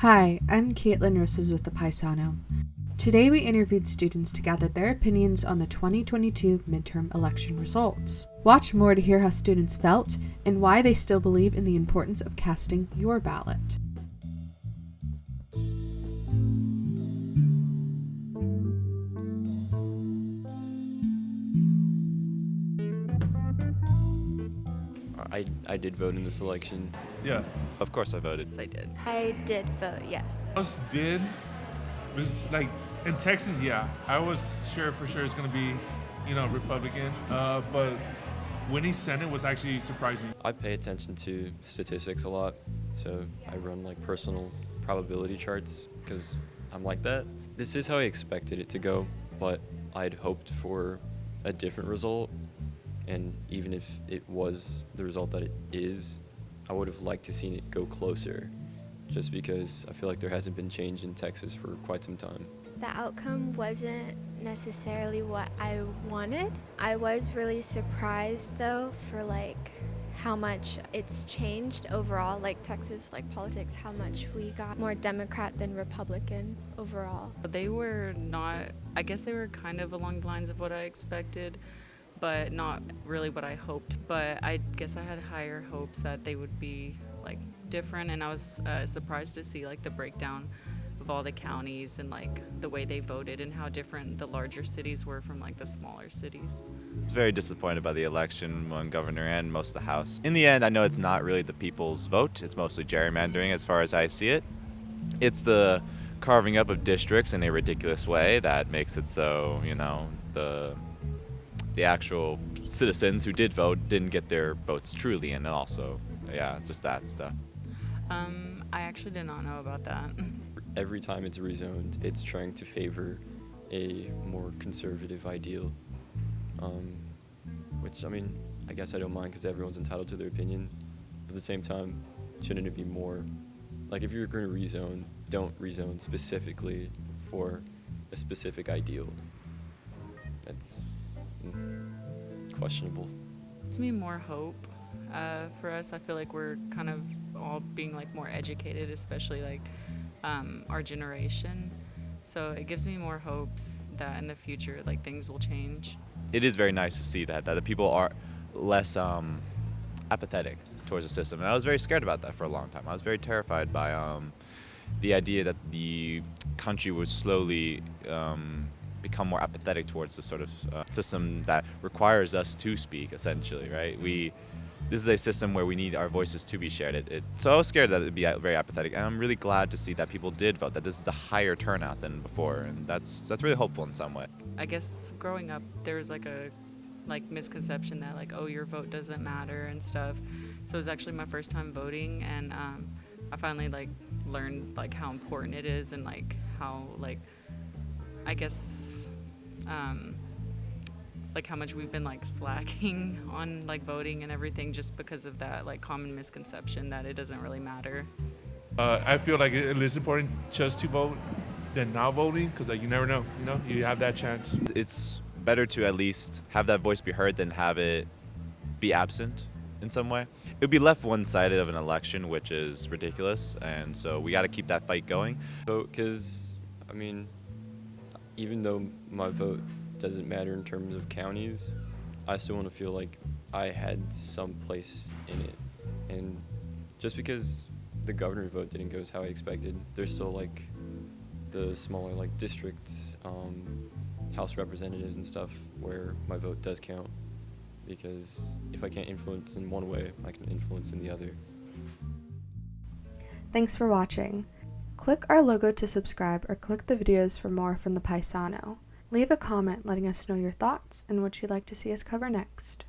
Hi, I'm Kaitlyn Rosas with the Paisano. Today we interviewed students to gather their opinions on the 2022 midterm election results. Watch more to hear how students felt and why they still believe in the importance of casting your ballot. I did vote in this election. Yeah. Of course I voted. Yes, I did. I did vote, yes. Us did. Was like in Texas, yeah. I was sure for sure it's gonna be, Republican. But winning Senate was actually surprising. I pay attention to statistics a lot, so I run like personal probability charts because I'm like that. This is how I expected it to go, but I'd hoped for a different result. And even if it was the result that it is, I would have liked to seen it go closer, just because I feel like there hasn't been change in Texas for quite some time. The outcome wasn't necessarily what I wanted. I was really surprised though for how much it's changed overall, like Texas, like politics, how much we got more Democrat than Republican overall. They were not, I guess they were kind of along the lines of what I expected, but not really what I hoped. But I guess I had higher hopes that they would be different, and I was surprised to see the breakdown of all the counties and the way they voted and how different the larger cities were from the smaller cities. I was very disappointed by the election on governor and most of the House. In the end, I know it's not really the people's vote. It's mostly gerrymandering as far as I see it. It's the carving up of districts in a ridiculous way that makes it so, the actual citizens who did vote didn't get their votes truly, and also, just that stuff. I actually did not know about that. Every time it's rezoned, it's trying to favor a more conservative ideal, which, I guess I don't mind because everyone's entitled to their opinion. But at the same time, shouldn't it be more, if you're going to rezone, don't rezone specifically for a specific ideal. That's questionable. It gives me more hope for us. I feel like we're kind of all being more educated, especially our generation. So it gives me more hopes that in the future things will change. It is very nice to see that the people are less apathetic towards the system, and I was very scared about that for a long time. I was very terrified by the idea that the country would slowly become more apathetic towards the sort of system that requires us to speak, essentially, right? This is a system where we need our voices to be shared. So I was scared that it would be very apathetic, and I'm really glad to see that people did vote, that this is a higher turnout than before, and that's really hopeful in some way. I guess growing up, there was a misconception that oh, your vote doesn't matter and stuff. So it was actually my first time voting, and I finally learned how important it is, and how I guess how much we've been slacking on voting and everything, just because of that common misconception that it doesn't really matter. I feel like it is important just to vote than not voting, because you never know, you have that chance. It's better to at least have that voice be heard than have it be absent in some way. It would be left one-sided of an election, which is ridiculous, and so we got to keep that fight going. So, because, even though my vote doesn't matter in terms of counties, I still want to feel like I had some place in it. And just because the governor's vote didn't go as how I expected, there's still the smaller district House representatives and stuff where my vote does count. Because if I can't influence in one way, I can influence in the other. Thanks for watching. Click our logo to subscribe or click the videos for more from the Paisano. Leave a comment letting us know your thoughts and what you'd like to see us cover next.